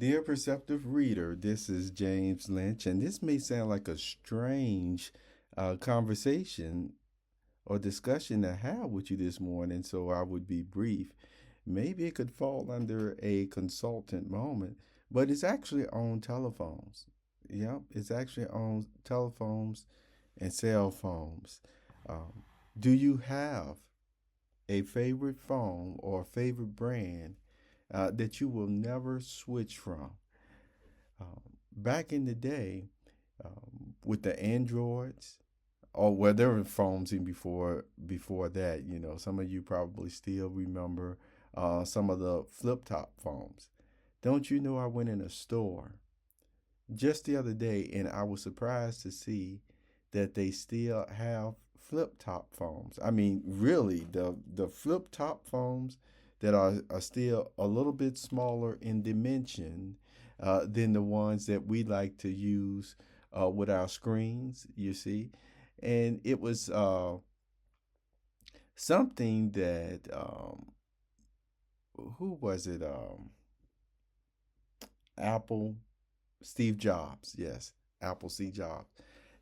Dear perceptive reader, this is James Lynch, and this may sound like a strange conversation or discussion to have with you this morning, so I would be brief. Maybe it could fall under a consultant moment, but it's actually on telephones. Yep, it's actually on telephones and cell phones. Um, do you have a favorite phone or a favorite brand that you will never switch from? Um, Back in the day, with the Androids, or well, there were phones even before that. Some of you probably still remember some of the flip top phones. Don't you know I went in a store just the other day and I was surprised to see that they still have flip top phones. I mean, really, the flip top phones that are still a little bit smaller in dimension than the ones that we like to use with our screens, you see. And it was something that, who was it? Apple, Steve Jobs, yes, Apple Steve Jobs,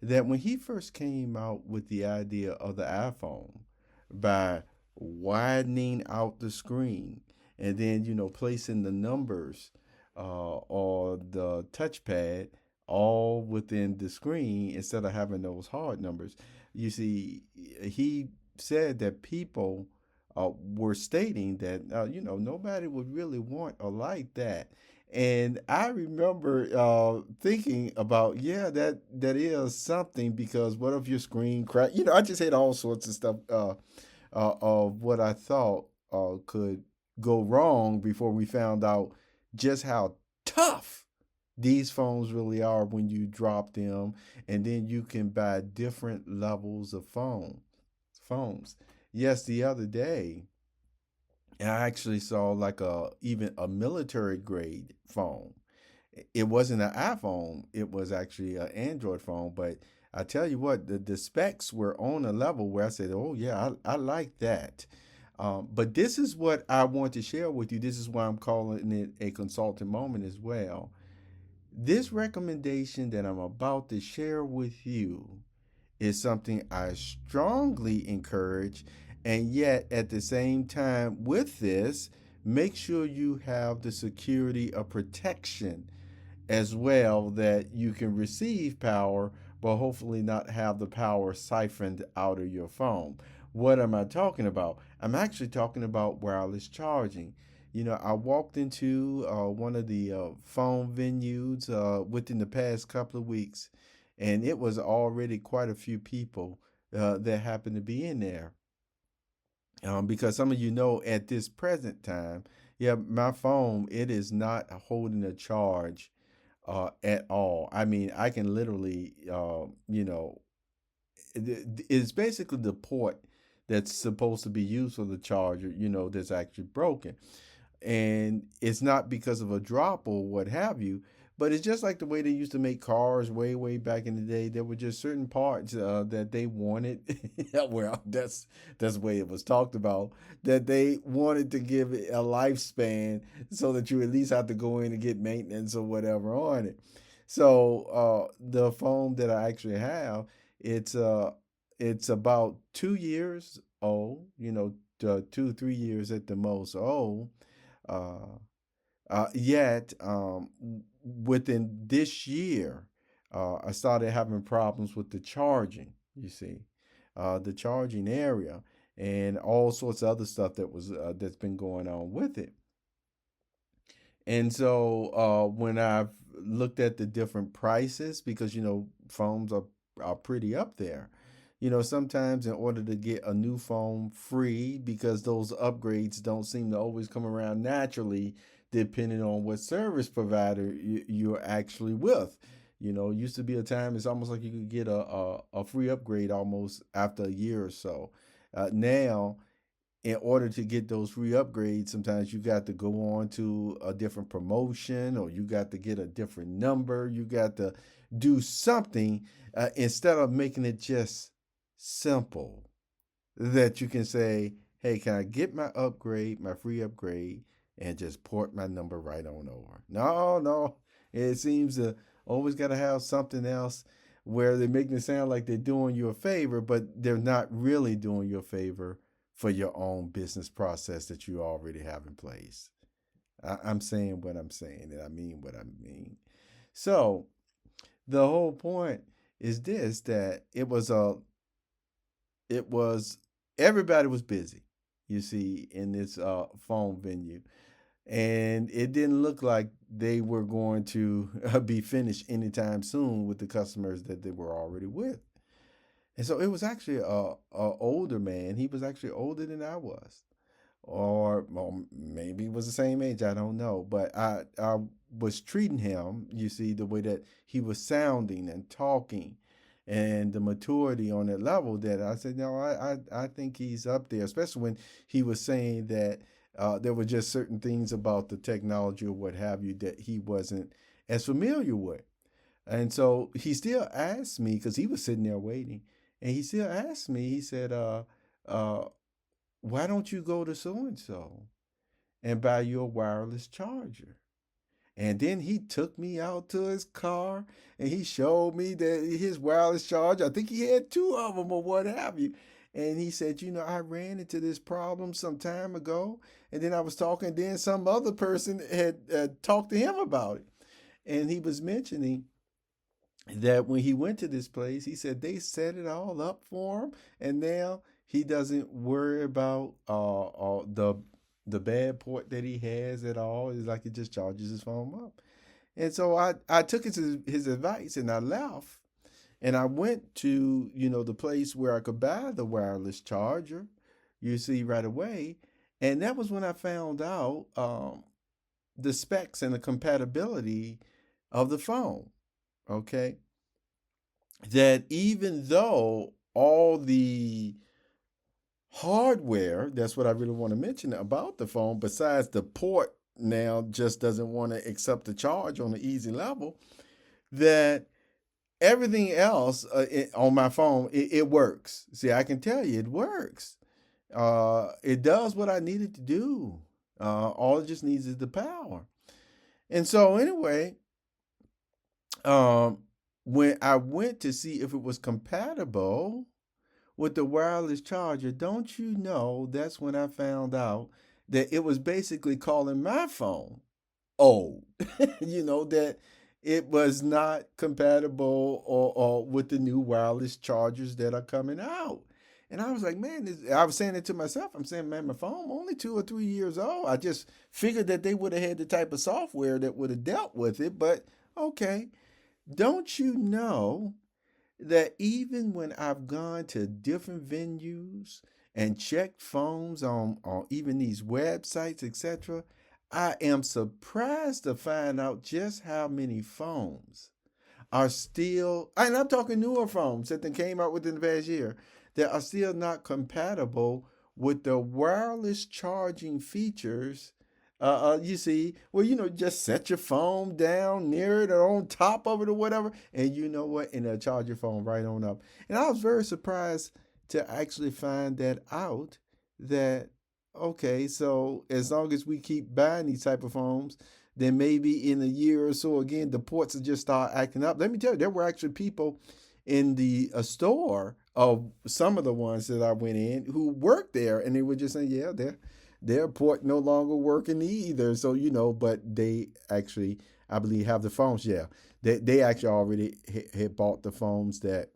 that when he first came out with the idea of the iPhone by widening out the screen and then, placing the numbers or the touchpad all within the screen instead of having those hard numbers. You see, he said that people were stating that, nobody would really want a like that. And I remember thinking about, yeah, that is something, because what if your screen crack? I just had all sorts of stuff of what I thought could go wrong before we found out just how tough these phones really are when you drop them, and then you can buy different levels of phones. Yes, the other day I actually saw like a even a military grade phone. It wasn't an iPhone, it was actually an Android phone. But I tell you what, the specs were on a level where I said, oh, yeah, I like that. But this is what I want to share with you. This is why I'm calling it a consultant moment as well. This recommendation that I'm about to share with you is something I strongly encourage. And yet, at the same time, with this, make sure you have the security of protection as well, that you can receive power, but hopefully not have the power siphoned out of your phone. What am I talking about? I'm actually talking about wireless charging. I walked into one of the phone venues within the past couple of weeks, and it was already quite a few people that happened to be in there. Because some of you know at this present time, yeah, my phone, it is not holding a charge at all. I mean, I can literally, it's basically the port that's supposed to be used for the charger, that's actually broken. And it's not because of a drop or what have you, but it's just like the way they used to make cars way back in the day. There were just certain parts that they wanted. Well, that's the way it was talked about, that they wanted to give it a lifespan so that you at least have to go in and get maintenance or whatever on it. So the phone that I actually have, it's uh it's about 2 years old, 2 3 years at the most old. uh, Yet, within this year, I started having problems with the charging, you see, the charging area, and all sorts of other stuff that's been going on with it. And so when I've looked at the different prices, because phones are pretty up there. Sometimes in order to get a new phone free, because those upgrades don't seem to always come around naturally, depending on what service provider you're actually with. Used to be a time it's almost like you could get a free upgrade almost after a year or so. Now, in order to get those free upgrades, sometimes you got to go on to a different promotion, or you got to get a different number. You got to do something instead of making it just simple, that you can say, hey, can I get my upgrade, my free upgrade? and just port my number right on over. No, no. It seems to always got to have something else where they make it sound like they're doing you a favor, but they're not really doing you a favor for your own business process that you already have in place. I'm saying what I'm saying, and I mean what I mean. So the whole point is this: that it was everybody was busy, you see, in this phone venue, and it didn't look like they were going to be finished anytime soon with the customers that they were already with. And so it was actually a older man. He was actually older than I was, or well, maybe he was the same age. I don't know, but I was treating him. You see the way that he was sounding and talking, and the maturity on that level. That I said, no, I think he's up there. Especially when he was saying that there were just certain things about the technology or what have you that he wasn't as familiar with. And so he still asked me because he was sitting there waiting, and he still asked me. He said, uh, why don't you go to so and so and buy you a wireless charger? And then he took me out to his car and he showed me that his wireless charger, I think he had two of them or what have you. And he said, I ran into this problem some time ago. And then I was talking, then some other person had talked to him about it. And he was mentioning that when he went to this place, he said they set it all up for him, and now he doesn't worry about the bad port that he has at all. It's like he just charges his phone up. And so I took his advice and I left, and I went to the place where I could buy the wireless charger. You see right away, and that was when I found out the specs and the compatibility of the phone. Okay, that even though all the hardware, that's what I really want to mention about the phone, besides the port now just doesn't want to accept the charge on the easy level, that everything else on my phone, it works. See, I can tell you it works. It does what I need it to do. All it just needs is the power. And so anyway, um, when I went to see if it was compatible with the wireless charger, don't you know that's when I found out that it was basically calling my phone old. That it was not compatible or with the new wireless chargers that are coming out. And I was like, man, I was saying it to myself. I'm saying, man, my phone only 2 or 3 years old. I just figured that they would have had the type of software that would have dealt with it. But okay, don't you know that even when I've gone to different venues and checked phones on even these websites, etc., I am surprised to find out just how many phones are still, and I'm talking newer phones that came out within the past year, that are still not compatible with the wireless charging features. You see, well, just set your phone down near it or on top of it or whatever, and you know what, and it'll charge your phone right on up. And I was very surprised to actually find that out. That okay, so as long as we keep buying these type of phones, then maybe in a year or so, again, the ports will just start acting up. Let me tell you, there were actually people in the store of some of the ones that I went in who worked there, and they were just saying, yeah, their port no longer working either. So but they actually, I believe, have the phones. Yeah, they actually already had bought the phones that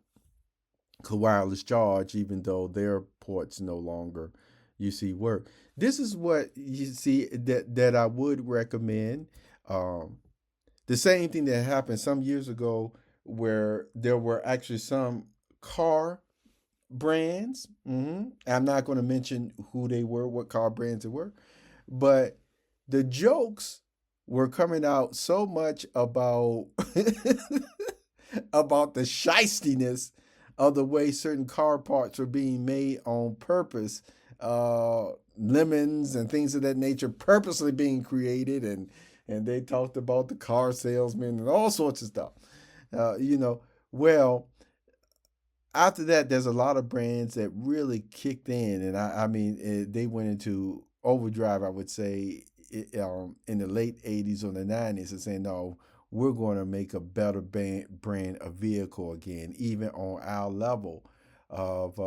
could wireless charge, even though their ports no longer, you see, work. This is what you see that I would recommend. Um, the same thing that happened some years ago, where there were actually some car brands. I'm not going to mention who they were, what car brands they were, but the jokes were coming out so much about about the shistiness of the way certain car parts were being made on purpose. Lemons and things of that nature purposely being created, and they talked about the car salesman and all sorts of stuff. Well, after that, there's a lot of brands that really kicked in, and I mean, they went into overdrive, I would say, in the late 80s or the 90s and saying, no, we're going to make a better brand of vehicle again, even on our level of,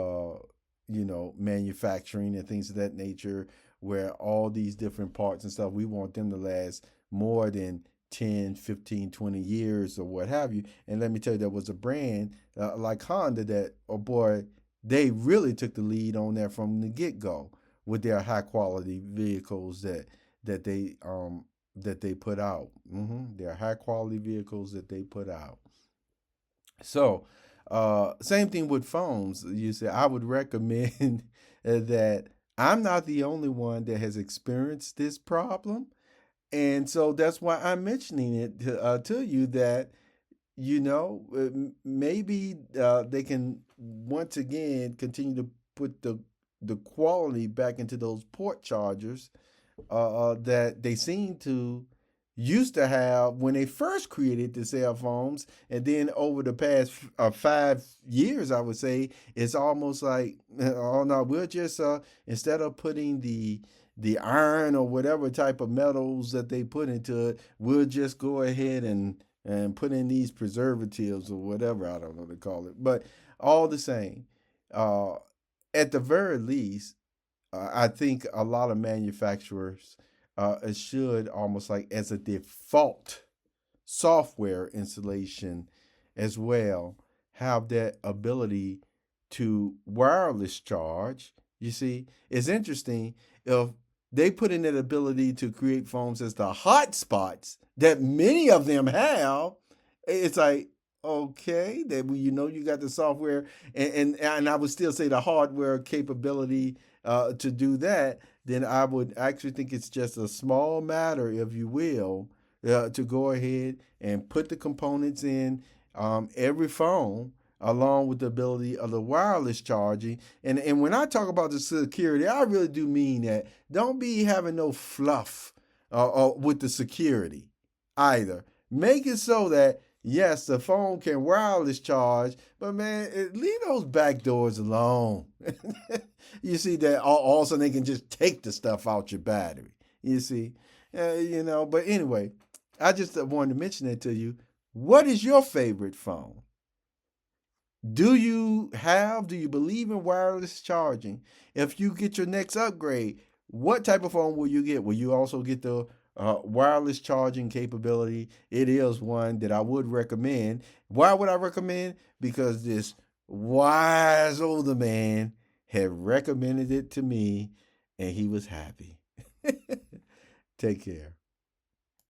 manufacturing and things of that nature, where all these different parts and stuff, we want them to last more than 10, 15, 20 years or what have you. And let me tell you, there was a brand like Honda that, oh boy, they really took the lead on that from the get go with their high quality vehicles that they put out. Their high quality vehicles that they put out. So, same thing with phones. You say I would recommend that. I'm not the only one that has experienced this problem, and so that's why I'm mentioning it to you that maybe they can once again continue to put the quality back into those port chargers that they seem to used to have when they first created the cell phones, and then over the past 5 years, I would say it's almost like, oh no, we'll just instead of putting the iron or whatever type of metals that they put into it, we'll just go ahead and put in these preservatives or whatever, I don't know what to call it, but all the same, uh, at the very least, I think a lot of manufacturers should almost like as a default software installation as well have that ability to wireless charge. You see, it's interesting if they put in that ability to create phones as the hotspots that many of them have. It's like, okay, that you got the software and I would still say the hardware capability to do that. Then I would actually think it's just a small matter, if you will, to go ahead and put the components in every phone along with the ability of the wireless charging. And when I talk about the security, I really do mean that. Don't be having no fluff with the security either. Make it so that, yes, the phone can wireless charge, but man, leave those back doors alone. You see that all of a sudden they can just take the stuff out your battery. You see, but anyway, I just wanted to mention that to you. What is your favorite phone? Do you believe in wireless charging? If you get your next upgrade, what type of phone will you get? Will you also get the wireless charging capability? It is one that I would recommend. Why would I recommend? Because this wise older man had recommended it to me and he was happy. Take care.